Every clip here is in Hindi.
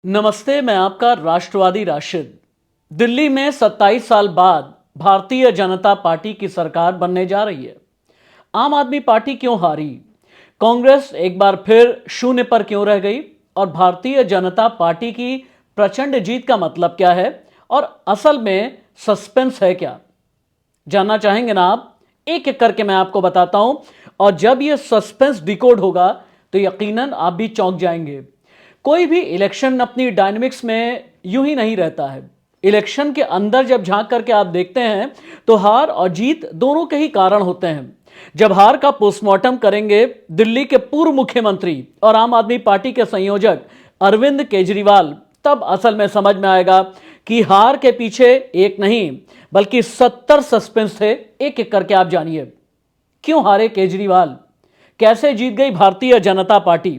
नमस्ते, मैं आपका राष्ट्रवादी राशिद। दिल्ली में 27 साल बाद भारतीय जनता पार्टी की सरकार बनने जा रही है। आम आदमी पार्टी क्यों हारी? कांग्रेस एक बार फिर शून्य पर क्यों रह गई? और भारतीय जनता पार्टी की प्रचंड जीत का मतलब क्या है? और असल में सस्पेंस है क्या? जानना चाहेंगे ना आप? एक एक करके मैं आपको बताता हूं, और जब यह सस्पेंस डिकोड होगा तो यकीनन आप भी चौंक जाएंगे। कोई भी इलेक्शन अपनी डायनेमिक्स में यूं ही नहीं रहता है। इलेक्शन के अंदर जब झांक करके आप देखते हैं तो हार और जीत दोनों के ही कारण होते हैं। जब हार का पोस्टमार्टम करेंगे दिल्ली के पूर्व मुख्यमंत्री और आम आदमी पार्टी के संयोजक अरविंद केजरीवाल, तब असल में समझ में आएगा कि हार के पीछे एक नहीं बल्कि 70 सस्पेंस थे। एक एक करके आप जानिए। क्यों हारे केजरीवाल? कैसे जीत गई भारतीय जनता पार्टी?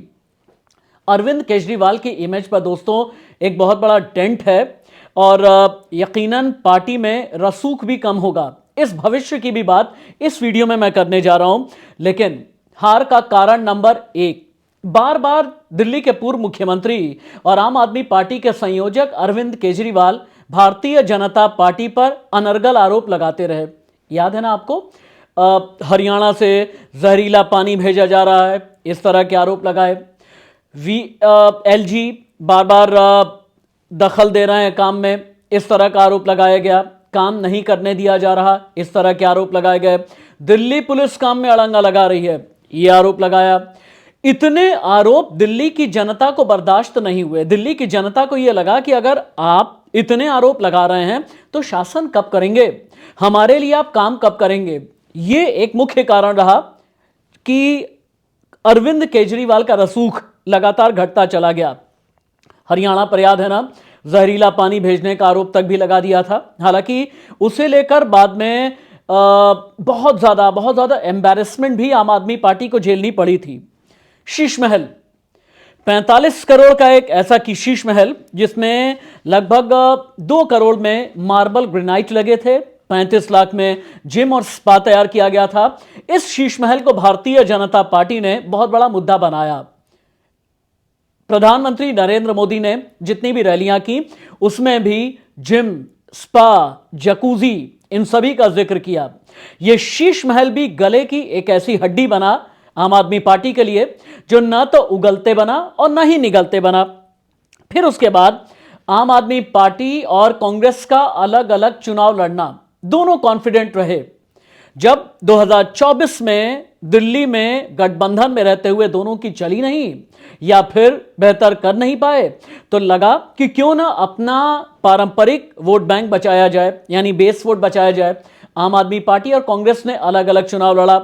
अरविंद केजरीवाल की इमेज पर दोस्तों एक बहुत बड़ा डेंट है, और यकीनन पार्टी में रसूख भी कम होगा। इस भविष्य की भी बात इस वीडियो में मैं करने जा रहा हूं। लेकिन हार का कारण नंबर एक, बार बार दिल्ली के पूर्व मुख्यमंत्री और आम आदमी पार्टी के संयोजक अरविंद केजरीवाल भारतीय जनता पार्टी पर अनर्गल आरोप लगाते रहे। याद है ना आपको? हरियाणा से जहरीला पानी भेजा जा रहा है, इस तरह के आरोप लगाए। एलजी बार बार दखल दे रहे हैं काम में, इस तरह का आरोप लगाया गया। काम नहीं करने दिया जा रहा, इस तरह के आरोप लगाए गए। दिल्ली पुलिस काम में अड़ंगा लगा रही है, यह आरोप लगाया। इतने आरोप दिल्ली की जनता को बर्दाश्त नहीं हुए। दिल्ली की जनता को यह लगा कि अगर आप इतने आरोप लगा रहे हैं तो शासन कब करेंगे, हमारे लिए आप काम कब करेंगे। यह एक मुख्य कारण रहा कि अरविंद केजरीवाल का रसूख लगातार घटता चला गया। हरियाणा पर याद है ना, जहरीला पानी भेजने का आरोप तक भी लगा दिया था। हालांकि उसे लेकर बाद में बहुत ज्यादा एम्बैरेसमेंट भी आम आदमी पार्टी को झेलनी पड़ी थी। शीश महल, 45 करोड़ का एक ऐसा की शीश महल जिसमें लगभग 2 करोड़ में मार्बल ग्रेनाइट लगे थे, 35 लाख में जिम और स्पा तैयार किया गया था। इस शीश महल को भारतीय जनता पार्टी ने बहुत बड़ा मुद्दा बनाया। प्रधानमंत्री नरेंद्र मोदी ने जितनी भी रैलियां की उसमें भी जिम, स्पा, जकूजी, इन सभी का जिक्र किया। यह शीश महल भी गले की एक ऐसी हड्डी बना आम आदमी पार्टी के लिए जो न तो उगलते बना और न ही निगलते बना। फिर उसके बाद आम आदमी पार्टी और कांग्रेस का अलग अलग चुनाव लड़ना, दोनों कॉन्फिडेंट रहे। जब 2024 में दिल्ली में गठबंधन में रहते हुए दोनों की चली नहीं या फिर बेहतर कर नहीं पाए, तो लगा कि क्यों ना अपना पारंपरिक वोट बैंक बचाया जाए, यानी बेस वोट बचाया जाए। आम आदमी पार्टी और कांग्रेस ने अलग अलग चुनाव लड़ा।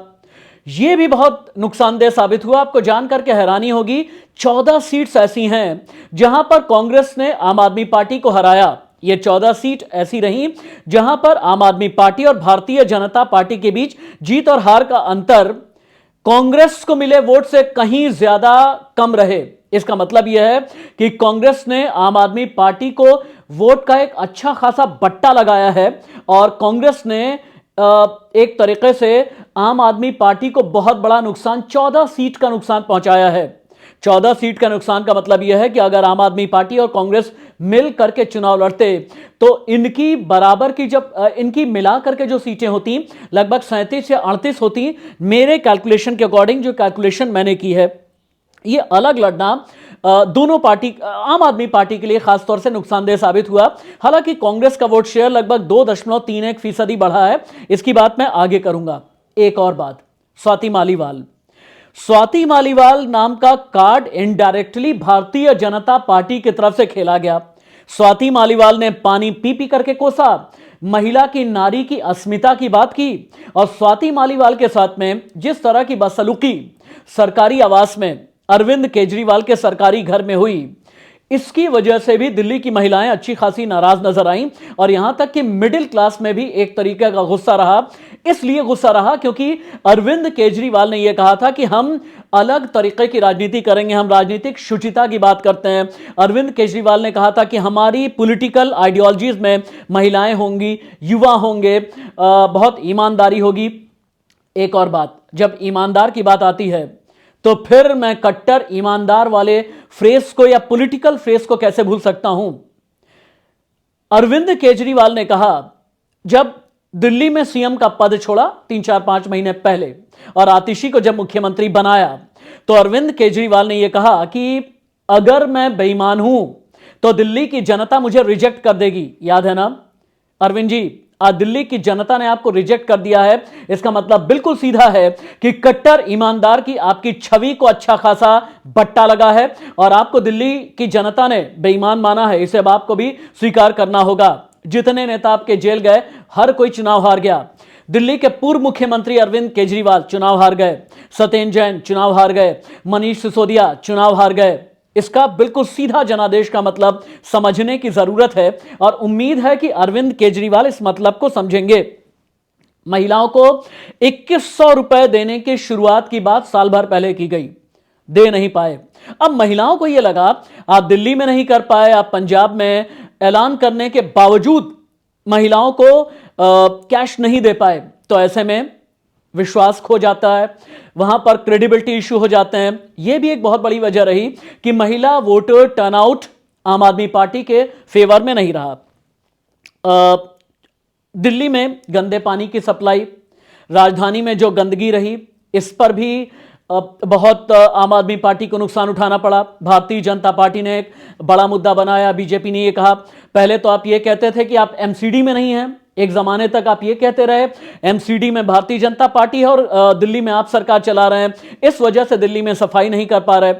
यह भी बहुत नुकसानदेह साबित हुआ। आपको जानकर के हैरानी होगी, 14 सीट्स ऐसी हैं जहां पर कांग्रेस ने आम आदमी पार्टी को हराया। ये 14 सीट ऐसी रहीं जहां पर आम आदमी पार्टी और भारतीय जनता पार्टी के बीच जीत और हार का अंतर कांग्रेस को मिले वोट से कहीं ज्यादा कम रहे। इसका मतलब यह है कि कांग्रेस ने आम आदमी पार्टी को वोट का एक अच्छा खासा बट्टा लगाया है, और कांग्रेस ने एक तरीके से आम आदमी पार्टी को बहुत बड़ा नुकसान, 14 सीट का नुकसान पहुंचाया है। 14 सीट का नुकसान का मतलब यह है कि अगर आम आदमी पार्टी और कांग्रेस मिल करके चुनाव लड़ते तो इनकी बराबर की, जब इनकी मिला करके जो सीटें होती लगभग 37 या 38 होती। मेरे कैलकुलेशन के अकॉर्डिंग, जो कैलकुलेशन मैंने की है, ये अलग लड़ना दोनों पार्टी, आम आदमी पार्टी के लिए खासतौर से नुकसानदेह साबित हुआ। हालांकि कांग्रेस का वोट शेयर लगभग 2.31% बढ़ा है, इसकी बात मैं आगे करूंगा। एक और बात, स्वाति मालीवाल। स्वाति मालीवाल नाम का card indirectly Bharatiya Janata party की तरफ से खेला गया। स्वाति मालीवाल ने पानी पी पी करके कोसा, महिला की, नारी की अस्मिता की बात की, और स्वाति मालीवाल के साथ में जिस तरह की बदसलूकी सरकारी आवास में, अरविंद केजरीवाल के सरकारी घर में हुई, इसकी वजह से भी दिल्ली की महिलाएं अच्छी खासी नाराज नजर आईं, और यहां तक कि मिडिल क्लास में भी एक तरीके का गुस्सा रहा। इसलिए गुस्सा रहा क्योंकि अरविंद केजरीवाल ने यह कहा था कि हम अलग तरीके की राजनीति करेंगे, हम राजनीतिक शुचिता की बात करते हैं। अरविंद केजरीवाल ने कहा था कि हमारी पॉलिटिकल आइडियोलॉजीज में महिलाएं होंगी, युवा होंगे, बहुत ईमानदारी होगी। एक और बात, जब ईमानदार की बात आती है तो फिर मैं कट्टर ईमानदार वाले फ्रेज को या पॉलिटिकल फ्रेज को कैसे भूल सकता हूं। अरविंद केजरीवाल ने कहा, जब दिल्ली में सीएम का पद छोड़ा 3-4-5 महीने पहले और आतिशी को जब मुख्यमंत्री बनाया, तो अरविंद केजरीवाल ने यह कहा कि अगर मैं बेईमान हूं तो दिल्ली की जनता मुझे रिजेक्ट कर देगी। याद है ना अरविंद जी, आज दिल्ली की जनता ने आपको रिजेक्ट कर दिया है। इसका मतलब बिल्कुल सीधा है कि कट्टर ईमानदार की आपकी छवि को अच्छा खासा बट्टा लगा है और आपको दिल्ली की जनता ने बेईमान माना है। इसे अब आपको भी स्वीकार करना होगा। जितने नेता आपके जेल गए, हर कोई चुनाव हार गया। दिल्ली के पूर्व मुख्यमंत्री अरविंद केजरीवाल चुनाव हार गए, सत्येंद्र जैन चुनाव हार गए, मनीष सिसोदिया चुनाव हार गए। इसका बिल्कुल सीधा जनादेश का मतलब समझने की जरूरत है और उम्मीद है कि अरविंद केजरीवाल इस मतलब को समझेंगे। महिलाओं को 2100 रुपए देने की शुरुआत की बात साल भर पहले की गई, दे नहीं पाए। अब महिलाओं को यह लगा आप दिल्ली में नहीं कर पाए, आप पंजाब में ऐलान करने के बावजूद महिलाओं को कैश नहीं दे पाए, तो ऐसे में विश्वास खो जाता है, वहां पर क्रेडिबिलिटी इश्यू हो जाते हैं। यह भी एक बहुत बड़ी वजह रही कि महिला वोटर टर्नआउट आम आदमी पार्टी के फेवर में नहीं रहा। दिल्ली में गंदे पानी की सप्लाई, राजधानी में जो गंदगी रही, इस पर भी बहुत आम आदमी पार्टी को नुकसान उठाना पड़ा। भारतीय जनता पार्टी ने एक बड़ा मुद्दा बनाया। बीजेपी ने यह कहा, पहले तो आप यह कहते थे कि आप एमसीडी में नहीं हैं, एक जमाने तक आप ये कहते रहे एमसीडी में भारतीय जनता पार्टी है और दिल्ली में आप सरकार चला रहे हैं, इस वजह से दिल्ली में सफाई नहीं कर पा रहे।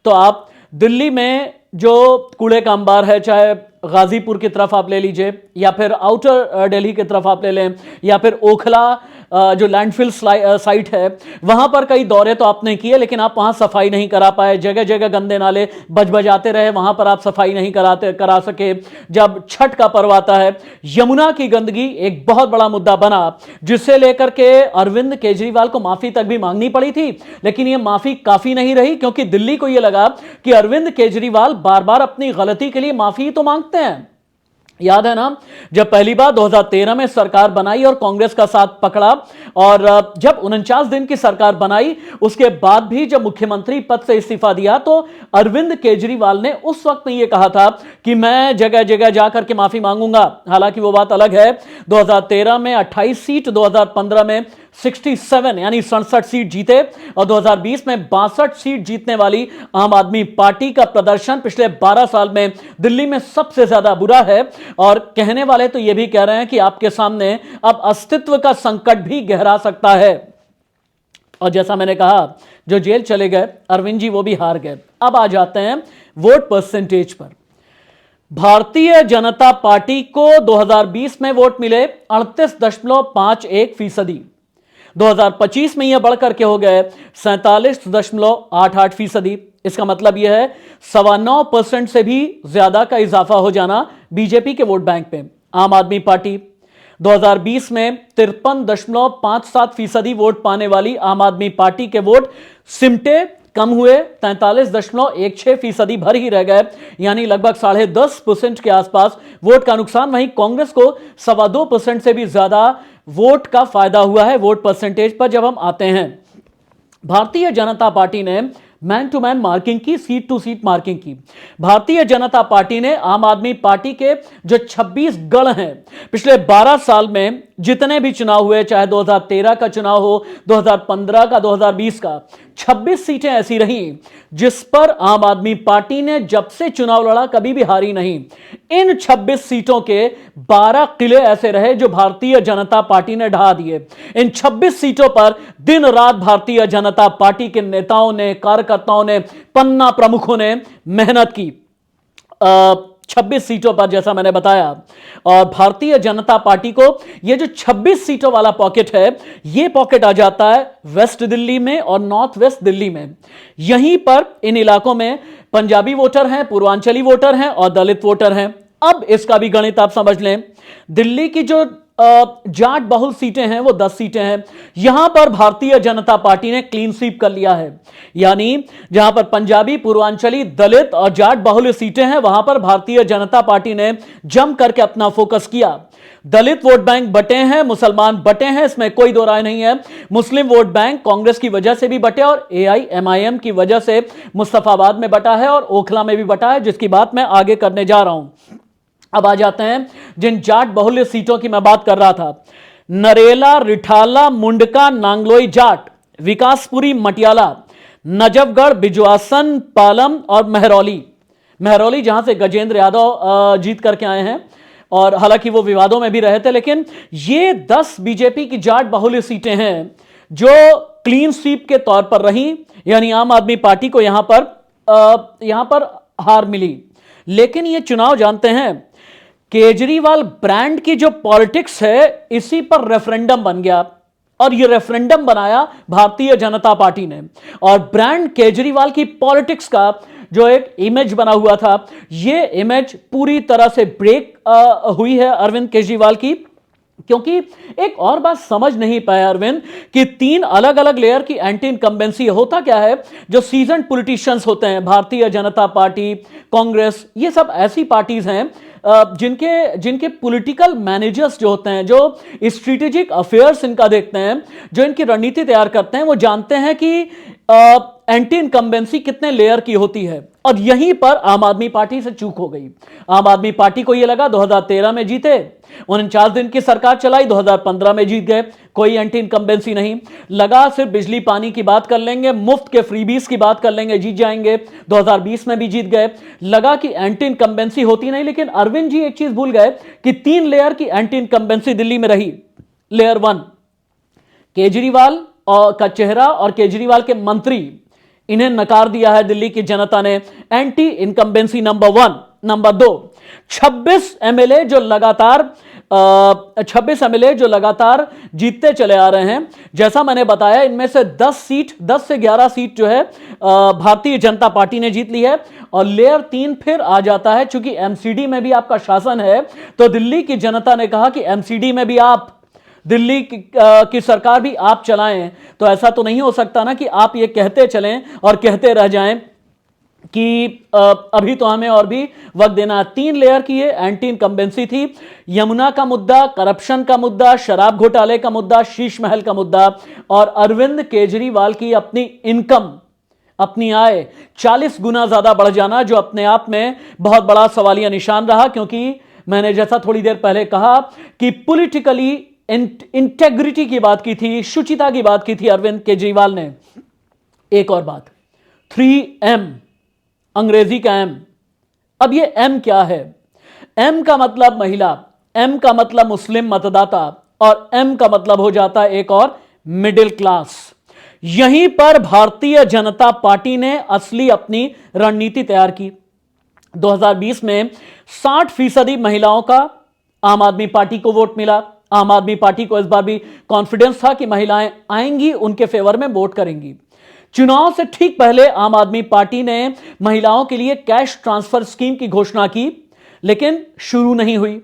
तो आप दिल्ली में जो कूड़े का अंबार है, चाहे गाजीपुर की तरफ आप ले लीजिए या फिर आउटर दिल्ली की तरफ आप ले लें या फिर ओखला जो लैंडफिल साइट है, वहां पर कई दौरे तो आपने किए, लेकिन आप वहां सफाई नहीं करा पाए। जगह जगह गंदे नाले बजबजाते रहे, वहां पर आप सफाई नहीं करा सके। जब छठ का पर्व आता है, यमुना की गंदगी एक बहुत बड़ा मुद्दा बना, जिसे लेकर के अरविंद केजरीवाल को माफी तक भी मांगनी पड़ी थी। लेकिन यह माफी काफी नहीं रही, क्योंकि दिल्ली को यह लगा कि अरविंद केजरीवाल बार बार अपनी गलती के लिए माफी तो मांगते हैं। याद है ना, जब पहली बार 2013 में सरकार बनाई और कांग्रेस का साथ पकड़ा, और जब 49 दिन की सरकार बनाई, उसके बाद भी जब मुख्यमंत्री पद से इस्तीफा दिया, तो अरविंद केजरीवाल ने उस वक्त में यह कहा था कि मैं जगह जगह जाकर के माफी मांगूंगा। हालांकि वो बात अलग है, 2013 में 28 सीट, 2015 में 67 यानी 67 सीट जीते और 2020 में 62 सीट जीतने वाली आम आदमी पार्टी का प्रदर्शन पिछले 12 साल में दिल्ली में सबसे ज्यादा बुरा है। और कहने वाले तो यह भी कह रहे हैं कि आपके सामने अब अस्तित्व का संकट भी गहरा सकता है। और जैसा मैंने कहा, जो जेल चले गए अरविंद जी, वो भी हार गए। अब आ जाते हैं वोट परसेंटेज पर। भारतीय जनता पार्टी को 2020 में वोट मिले 38.51%। 2025 में यह बढ़कर के हो गए 47.88%। इसका मतलब यह है 9.25% से भी ज्यादा का इजाफा हो जाना बीजेपी के वोट बैंक पे। आम आदमी पार्टी 2020 में 53.57% वोट पाने वाली आम आदमी पार्टी के वोट सिमटे, कम हुए, 43.16% भर ही रह गए, यानी लगभग 10.5% के आसपास वोट का नुकसान। वहीं कांग्रेस को 2.25% से भी ज्यादा वोट का फायदा हुआ है। वोट परसेंटेज पर जब हम आते हैं, भारतीय जनता पार्टी ने मैन टू मैन मार्किंग की, सीट टू सीट मार्किंग की। भारतीय जनता पार्टी ने आम आदमी पार्टी के जो 26 गढ़ हैं, पिछले 12 साल में जितने भी चुनाव हुए, चाहे 2013 का चुनाव हो, 2015 का, 2020 का, 26 सीटें ऐसी रहीं जिस पर आम आदमी पार्टी ने जब से चुनाव लड़ा कभी भी हारी नहीं। इन 26 सीटों के 12 किले ऐसे रहे जो भारतीय जनता पार्टी ने ढहा दिए। इन 26 सीटों पर दिन रात भारतीय जनता पार्टी के नेताओं ने, कार्यकर्ताओं ने, पन्ना प्रमुखों ने मेहनत की। 26 सीटों पर, जैसा मैंने बताया, और भारतीय जनता पार्टी को यह जो 26 सीटों वाला पॉकेट है, यह पॉकेट आ जाता है वेस्ट दिल्ली में और नॉर्थ वेस्ट दिल्ली में। यहीं पर इन इलाकों में पंजाबी वोटर हैं, पूर्वांचली वोटर हैं और दलित वोटर हैं। अब इसका भी गणित आप समझ लें। दिल्ली की जो जाट बहुल सीटें हैं वो 10 सीटें हैं। यहां पर भारतीय जनता पार्टी ने क्लीन स्वीप कर लिया है, यानी जहां पर पंजाबी, पूर्वांचली, दलित और जाट बहुल सीटें हैं वहां पर भारतीय जनता पार्टी ने जम करके अपना फोकस किया। दलित वोट बैंक बटे हैं, मुसलमान बटे हैं, इसमें कोई दो राय नहीं है। मुस्लिम वोट बैंक कांग्रेस की वजह से भी बटे और AIMIM की वजह से मुस्तफाबाद में बटा है और ओखला में भी बटा है, जिसकी बात मैं आगे करने जा रहा हूं। अब आ जाते हैं जिन जाट बहुल्य सीटों की मैं बात कर रहा था। नरेला, रिठाला, मुंडका, नांगलोई जाट, विकासपुरी, मटियाला, नजफगढ़, बिजवासन, पालम और महरौली जहां से गजेंद्र यादव जीत करके आए हैं, और हालांकि वो विवादों में भी रहे थे, लेकिन ये 10 बीजेपी की जाट बहुल्य सीटें हैं जो क्लीन स्वीप के तौर पर रही, यानी आम आदमी पार्टी को यहां पर हार मिली। लेकिन ये चुनाव जानते हैं, केजरीवाल ब्रांड की जो पॉलिटिक्स है इसी पर रेफरेंडम बन गया, और ये रेफरेंडम बनाया भारतीय जनता पार्टी ने। और ब्रांड केजरीवाल की पॉलिटिक्स का जो एक इमेज बना हुआ था, ये इमेज पूरी तरह से ब्रेक हुई है अरविंद केजरीवाल की, क्योंकि एक और बात समझ नहीं पाया अरविंद कि 3 अलग अलग लेयर की एंटी इनकम्बेंसी। होता क्या है, जो सीजन पॉलिटिशियंस होते हैं, भारतीय जनता पार्टी, कांग्रेस, ये सब ऐसी पार्टीज हैं जिनके पॉलिटिकल मैनेजर्स जो होते हैं, जो स्ट्रेटेजिक अफेयर्स इनका देखते हैं, जो इनकी रणनीति तैयार करते हैं, वो जानते हैं कि एंटी इनकम्बेंसी कितने लेयर की होती है। और यहीं पर आम आदमी पार्टी से चूक हो गई। आम आदमी पार्टी को यह लगा 2013 में जीते, 49 दिन की सरकार चलाई, 2015 में जीत गए, कोई एंटी इनकम्बेंसी नहीं लगा, सिर्फ बिजली पानी की बात कर लेंगे, मुफ्त के फ्रीबीज की बात कर लेंगे, जीत जाएंगे। 2020 में भी जीत गए, लगा कि एंटी इनकम्बेंसी होती नहीं। लेकिन अरविंद जी एक चीज भूल गए कि 3 लेयर की एंटी इनकम्बेंसी दिल्ली में रही। लेयर 1 केजरीवाल का चेहरा और केजरीवाल के मंत्री, इन्हें नकार दिया है दिल्ली की जनता ने, anti incumbency number 1। Number 2, 26 MLA जो लगातार जीतते चले आ रहे हैं। जैसा मैंने बताया, इनमें से 10 से 11 सीट जो है भारतीय जनता पार्टी ने जीत ली है। और लेयर 3 फिर आ जाता है, चूंकि एमसीडी में भी आपका शासन है, तो दिल्ली की जनता ने कहा कि एमसीडी में भी आप, दिल्ली की सरकार भी आप चलाएं। तो ऐसा तो नहीं हो सकता ना कि आप ये कहते चलें और कहते रह जाएं कि अभी तो हमें और भी वक्त देना। 3 लेयर की ये एंटी इनकम्बेंसी थी। यमुना का मुद्दा, करप्शन का मुद्दा, शराब घोटाले का मुद्दा, शीश महल का मुद्दा, और अरविंद केजरीवाल की अपनी इनकम, अपनी आय 40 गुना ज्यादा बढ़ जाना, जो अपने आप में बहुत बड़ा सवालिया निशान रहा। क्योंकि मैंने जैसा थोड़ी देर पहले कहा कि पॉलिटिकली इंटेग्रिटी की बात की थी, शुचिता की बात की थी अरविंद केजरीवाल ने। एक और बात, 3M, अंग्रेजी का M। अब ये M क्या है? M का मतलब महिला, M का मतलब मुस्लिम मतदाता, और M का मतलब हो जाता है एक और मिडिल क्लास। यहीं पर भारतीय जनता पार्टी ने असली अपनी रणनीति तैयार की। 2020 में 60% महिलाओं का आम आदमी पार्टी को वोट मिला। आम आदमी पार्टी को इस बार भी कॉन्फिडेंस था कि महिलाएं आएंगी, उनके फेवर में वोट करेंगी। चुनाव से ठीक पहले आम आदमी पार्टी ने महिलाओं के लिए कैश ट्रांसफर स्कीम की घोषणा की, लेकिन शुरू नहीं हुई।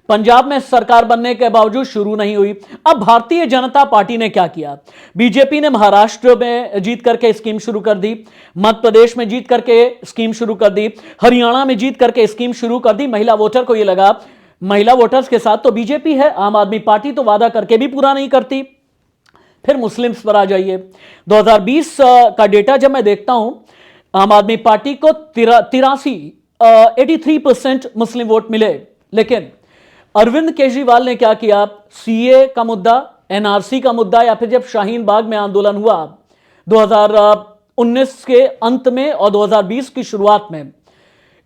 पंजाब में सरकार बनने के बावजूद शुरू नहीं हुई। अब भारतीय जनता पार्टी ने क्या किया? बीजेपी ने महाराष्ट्र में जीत करके स्कीम शुरू कर दी, मध्य प्रदेश में जीत करके स्कीम शुरू कर दी, हरियाणा में जीत करके स्कीम शुरू कर दी। महिला वोटर को यह लगा महिला वोटर्स के साथ तो बीजेपी है, आम आदमी पार्टी तो वादा करके भी पूरा नहीं करती। फिर मुस्लिम्स पर आ जाइए। 2020 का डेटा जब मैं देखता हूं, आम आदमी पार्टी को 83% मुस्लिम वोट मिले। लेकिन अरविंद केजरीवाल ने क्या किया? सीए का मुद्दा, एनआरसी का मुद्दा, या फिर जब शाहीन बाग में आंदोलन हुआ 2019 के अंत में और 2020 की शुरुआत में,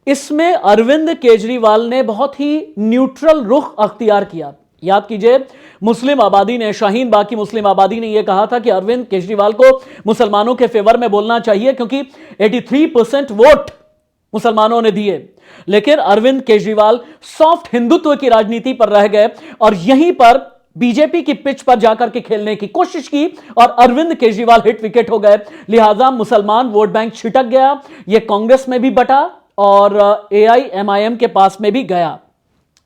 इसमें अरविंद केजरीवाल ने बहुत ही न्यूट्रल रुख अख्तियार किया। याद कीजिए, मुस्लिम आबादी ने, शाहीन बाग की मुस्लिम आबादी ने यह कहा था कि अरविंद केजरीवाल को मुसलमानों के फेवर में बोलना चाहिए, क्योंकि 83% वोट मुसलमानों ने दिए। लेकिन अरविंद केजरीवाल सॉफ्ट हिंदुत्व की राजनीति पर रह गए और यहीं पर बीजेपी की पिच पर जाकर के खेलने की कोशिश की, और अरविंद केजरीवाल हिट विकेट हो गए। लिहाजा मुसलमान वोट बैंक छिटक गया, यह कांग्रेस में भी बटा और AIMIM के पास में भी गया।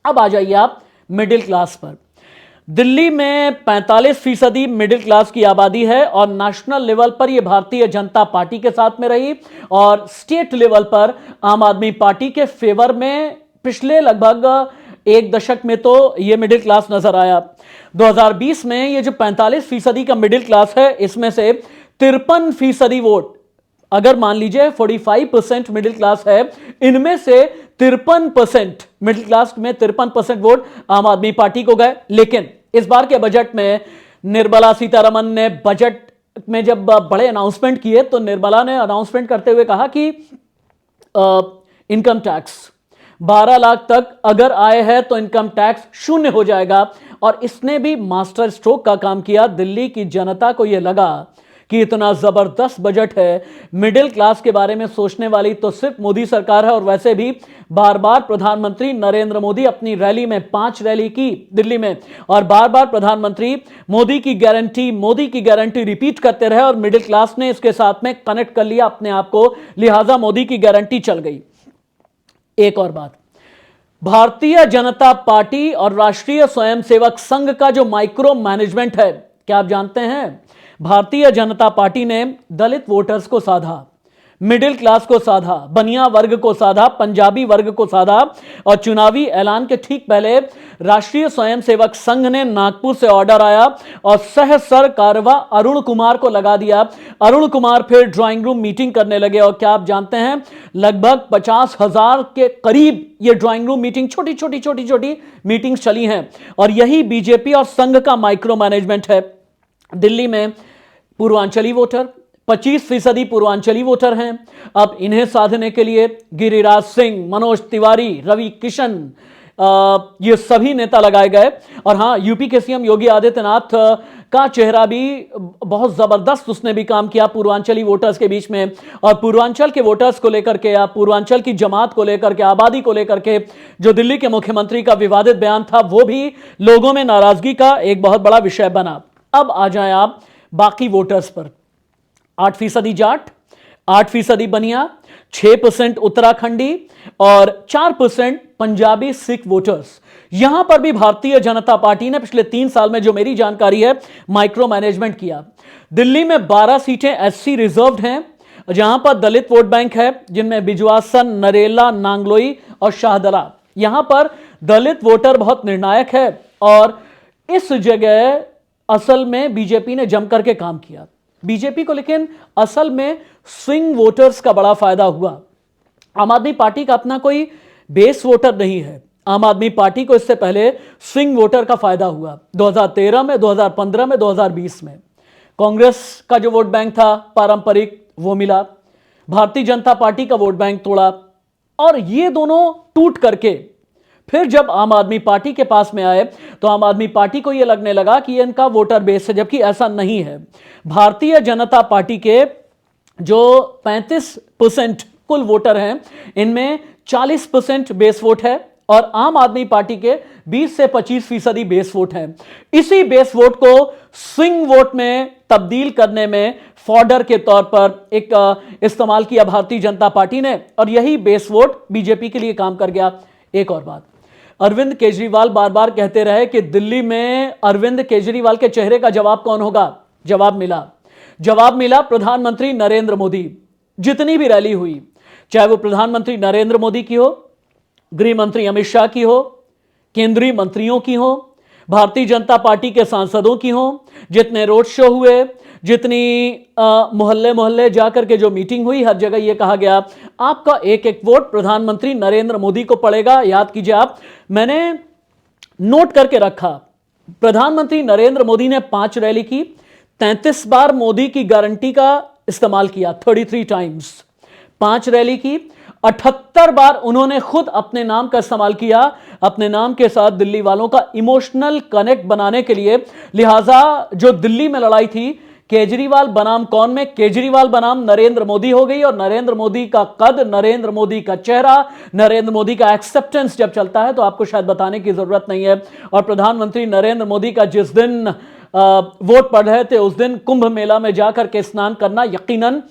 अब आ जाइए आप मिडिल क्लास पर। दिल्ली में 45% मिडिल क्लास की आबादी है और नेशनल लेवल पर यह भारतीय जनता पार्टी के साथ में रही और स्टेट लेवल पर आम आदमी पार्टी के फेवर में पिछले लगभग एक दशक में तो यह मिडिल क्लास नजर आया। 2020 में यह जो 45% का मिडिल क्लास है, इसमें से 53% वोट, अगर मान लीजिए 45% मिडिल क्लास है, इनमें से 53% मिडिल क्लास में 53% वोट आम आदमी पार्टी को गए। लेकिन इस बार के बजट में निर्मला सीतारमण ने बजट में जब बड़े अनाउंसमेंट किए तो निर्मला ने अनाउंसमेंट करते हुए कहा कि इनकम टैक्स 12 लाख तक अगर आय है तो इनकम टैक्स 0 हो जाएगा। और इसने भी मास्टर स्ट्रोक का काम किया। दिल्ली की जनता को यह लगा कि इतना जबरदस्त बजट है, मिडिल क्लास के बारे में सोचने वाली तो सिर्फ मोदी सरकार है। और वैसे भी बार बार प्रधानमंत्री नरेंद्र मोदी अपनी रैली में 5 रैली की दिल्ली में और बार बार प्रधानमंत्री मोदी की गारंटी रिपीट करते रहे और मिडिल क्लास ने इसके साथ में कनेक्ट कर लिया अपने आप को, लिहाजा मोदी की गारंटी चल गई। एक और बात, भारतीय जनता पार्टी और राष्ट्रीय स्वयंसेवक संघ का जो माइक्रो मैनेजमेंट है, क्या आप जानते हैं भारतीय जनता पार्टी ने दलित वोटर्स को साधा, मिडिल क्लास को साधा, बनिया वर्ग को साधा, पंजाबी वर्ग को साधा। और चुनावी ऐलान के ठीक पहले राष्ट्रीय स्वयंसेवक संघ ने नागपुर से ऑर्डर आया और सह कारवा अरुण कुमार को लगा दिया। अरुण कुमार फिर ड्राइंग रूम मीटिंग करने लगे और क्या आप जानते हैं लगभग 50,000 के करीब ये ड्राइंग रूम मीटिंग, छोटी मीटिंग्स चली हैं। और यही बीजेपी और संघ का माइक्रो मैनेजमेंट है। दिल्ली में पूर्वांचली वोटर 25% पूर्वांचली वोटर हैं। अब इन्हें साधने के लिए गिरिराज सिंह, मनोज तिवारी, रवि किशन, ये सभी नेता लगाए गए। और हां, यूपी के सीएम योगी आदित्यनाथ का चेहरा भी बहुत जबरदस्त, उसने भी काम किया पूर्वांचली वोटर्स के बीच में। और पूर्वांचल के वोटर्स को लेकर के या पूर्वांचल की जमात को लेकर के, आबादी को लेकर के जो दिल्ली के मुख्यमंत्री का विवादित बयान था, वो भी लोगों में नाराजगी का एक बहुत बड़ा विषय बना। अब आ जाएं आप बाकी वोटर्स पर। 8% जाट, 8% बनिया, 6% उत्तराखंडी और 4% पंजाबी सिख वोटर्स। यहां पर भी भारतीय जनता पार्टी ने पिछले 3 साल में, जो मेरी जानकारी है, माइक्रो मैनेजमेंट किया। दिल्ली में 12 सीटें एससी रिजर्व्ड हैं, जहां पर दलित वोट बैंक है, जिनमें बिजवासन, नरेला, नांगलोई और शाहदरा। यहां पर दलित वोटर बहुत निर्णायक है और इस जगह असल में बीजेपी ने जम करके काम किया। बीजेपी को लेकिन असल में स्विंग वोटर्स का बड़ा फायदा हुआ। आम आदमी पार्टी का अपना कोई बेस वोटर नहीं है। आम आदमी पार्टी को इससे पहले स्विंग वोटर का फायदा हुआ 2013 में, 2015 में, 2020 में। कांग्रेस का जो वोट बैंक था पारंपरिक, वो मिला। भारतीय जनता पार्टी का वोट बैंक तोड़ा और ये दोनों टूट करके फिर जब आम आदमी पार्टी के पास में आए तो आम आदमी पार्टी को यह लगने लगा कि इनका वोटर बेस है, जबकि ऐसा नहीं है। भारतीय जनता पार्टी के जो 35% कुल वोटर हैं, इनमें 40% बेस वोट है और आम आदमी पार्टी के 20 से 25% बेस वोट हैं। इसी बेस वोट को स्विंग वोट में तब्दील करने में फॉर्डर के तौर पर एक इस्तेमाल किया भारतीय जनता पार्टी ने और यही बेस वोट बीजेपी के लिए काम कर गया। एक और बात, अरविंद केजरीवाल बार बार कहते रहे कि दिल्ली में अरविंद केजरीवाल के चेहरे का जवाब कौन होगा। जवाब मिला प्रधानमंत्री नरेंद्र मोदी। जितनी भी रैली हुई, चाहे वो प्रधानमंत्री नरेंद्र मोदी की हो, गृह मंत्री अमित शाह की हो, केंद्रीय मंत्रियों की हो, भारतीय जनता पार्टी के सांसदों की हो, जितने रोड शो हुए, जितनी मोहल्ले जाकर के जो मीटिंग हुई, हर जगह यह कहा गया आपका एक एक वोट प्रधानमंत्री नरेंद्र मोदी को पड़ेगा। याद कीजिए आप, मैंने नोट करके रखा, प्रधानमंत्री नरेंद्र मोदी ने 5 रैली की, 33 बार मोदी की गारंटी का इस्तेमाल किया, 33 टाइम्स। 5 रैली की, 78 बार उन्होंने खुद अपने नाम का इस्तेमाल किया, अपने नाम के साथ दिल्ली वालों का इमोशनल कनेक्ट बनाने के लिए। लिहाजा जो दिल्ली में लड़ाई थी केजरीवाल बनाम कौन में, केजरीवाल बनाम नरेंद्र मोदी हो गई। और नरेंद्र मोदी का कद, नरेंद्र मोदी का चेहरा, नरेंद्र मोदी का एक्सेप्टेंस जब चलता है तो आपको शायद बताने की जरूरत नहीं है। और प्रधानमंत्री नरेंद्र मोदी का जिस दिन वोट पड़ रहे थे उस दिन कुंभ मेला में जाकर के स्नान करना, यकीनन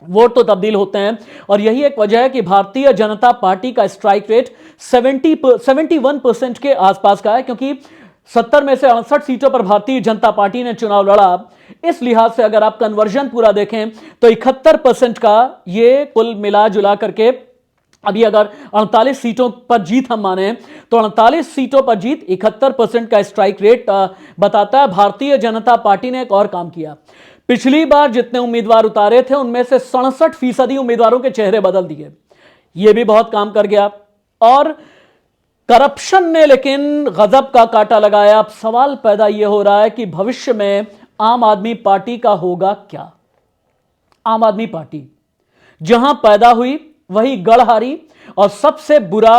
वोट तो तब्दील होते हैं। और यही एक वजह है कि भारतीय जनता पार्टी का स्ट्राइक रेट 71% के आसपास का है, क्योंकि 70 में से 68 सीटों पर भारतीय जनता पार्टी ने चुनाव लड़ा। इस लिहाज से अगर आप कन्वर्जन पूरा देखें तो 71% का ये कुल मिला जुला करके, अभी अगर 48 सीटों पर जीत हम माने तो 48 सीटों पर जीत 71% का स्ट्राइक रेट बताता है। भारतीय जनता पार्टी ने एक और काम किया, पिछली बार जितने उम्मीदवार उतारे थे उनमें से 67% उम्मीदवारों के चेहरे बदल दिए। यह भी बहुत काम कर गया। और करप्शन ने लेकिन गजब का कांटा लगाया। अब सवाल पैदा यह हो रहा है कि भविष्य में आम आदमी पार्टी का होगा क्या। आम आदमी पार्टी जहां पैदा हुई वही गढ़ हारी और सबसे बुरा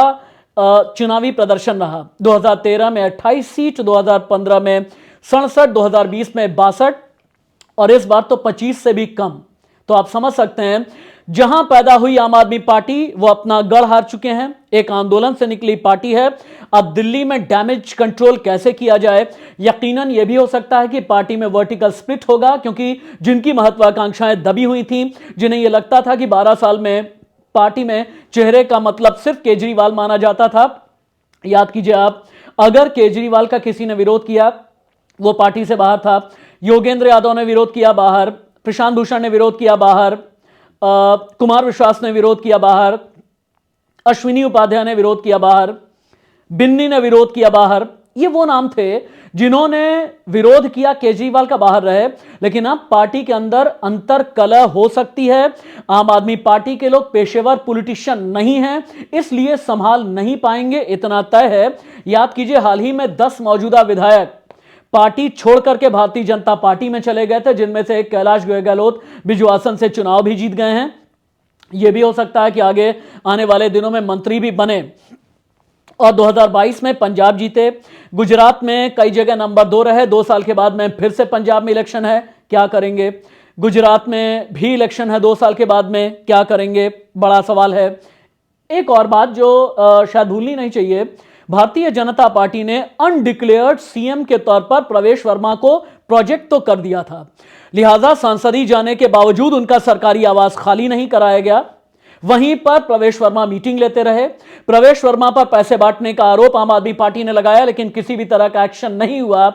चुनावी प्रदर्शन रहा। 2013 में 28 सीट, 2015 में 67, 2020 में 62 और इस बार तो 25 से भी कम। तो आप समझ सकते हैं जहां पैदा हुई आम आदमी पार्टी वो अपना गढ़ हार चुके हैं। एक आंदोलन से निकली पार्टी है। अब दिल्ली में डैमेज कंट्रोल कैसे किया जाए। यकीनन यह भी हो सकता है कि पार्टी में वर्टिकल स्प्लिट होगा, क्योंकि जिनकी महत्वाकांक्षाएं दबी हुई थीं, जिन्हें यह लगता था कि 12 साल में पार्टी में चेहरे का मतलब सिर्फ केजरीवाल माना जाता था। याद कीजिए आप, अगर केजरीवाल का किसी ने विरोध किया वो पार्टी से बाहर था। योगेंद्र यादव ने विरोध किया, बाहर। प्रशांत भूषण ने विरोध किया, बाहर। कुमार विश्वास ने विरोध किया, बाहर। अश्विनी उपाध्याय ने विरोध किया, बाहर। बिन्नी ने विरोध किया, बाहर। ये वो नाम थे जिन्होंने विरोध किया, केजरीवाल का बाहर रहे। लेकिन अब पार्टी के अंदर अंतर कलह हो सकती है। आम आदमी पार्टी के लोग पेशेवर पॉलिटिशियन नहीं हैं, इसलिए संभाल नहीं पाएंगे, इतना तय है। याद कीजिए, हाल ही में 10 मौजूदा विधायक पार्टी छोड़ करके भारतीय जनता पार्टी में चले गए थे, जिनमें से एक कैलाश गहलोत बिजुआसन से चुनाव भी जीत गए हैं। यह भी हो सकता है कि आगे आने वाले दिनों में मंत्री भी बने। और 2022 में पंजाब जीते, गुजरात में कई जगह नंबर 2 रहे। 2 साल के बाद में फिर से पंजाब में इलेक्शन है, क्या करेंगे। गुजरात में भी इलेक्शन है 2 साल के बाद में, क्या करेंगे, बड़ा सवाल है। एक और बात जो शायद भूलनी नहीं चाहिए, भारतीय जनता पार्टी ने अनडिक्लेयर्ड सीएम के तौर पर प्रवेश वर्मा को प्रोजेक्ट तो कर दिया था, लिहाजा सांसदी जाने के बावजूद उनका सरकारी आवास खाली नहीं कराया गया। वहीं पर प्रवेश वर्मा मीटिंग लेते रहे। प्रवेश वर्मा पर पैसे बांटने का आरोप आम आदमी पार्टी ने लगाया, लेकिन किसी भी तरह का एक्शन नहीं हुआ।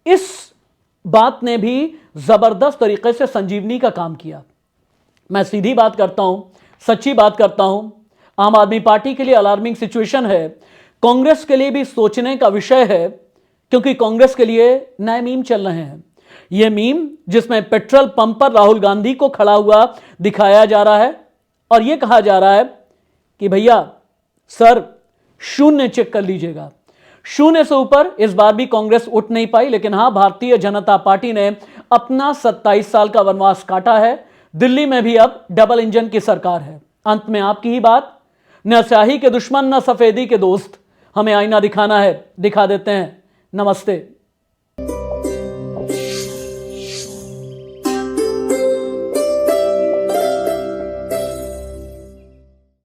इस बात ने भी जबरदस्त तरीके से संजीवनी का काम किया। मैं सीधी बात करता हूं, सच्ची बात करता हूं, आम आदमी पार्टी के लिए अलार्मिंग सिचुएशन है। कांग्रेस के लिए भी सोचने का विषय है, क्योंकि कांग्रेस के लिए नए मीम चल रहे हैं। यह मीम जिसमें पेट्रोल पंप पर राहुल गांधी को खड़ा हुआ दिखाया जा रहा है और यह कहा जा रहा है कि भैया सर 0 चेक कर लीजिएगा। 0 से ऊपर इस बार भी कांग्रेस उठ नहीं पाई, लेकिन हां, भारतीय जनता पार्टी ने अपना 27 साल का वनवास काटा है। दिल्ली में भी अब डबल इंजन की सरकार है। अंत में आपकी ही बात, न स्याही के दुश्मन न सफेदी के दोस्त, हमें आईना दिखाना है, दिखा देते हैं। नमस्ते।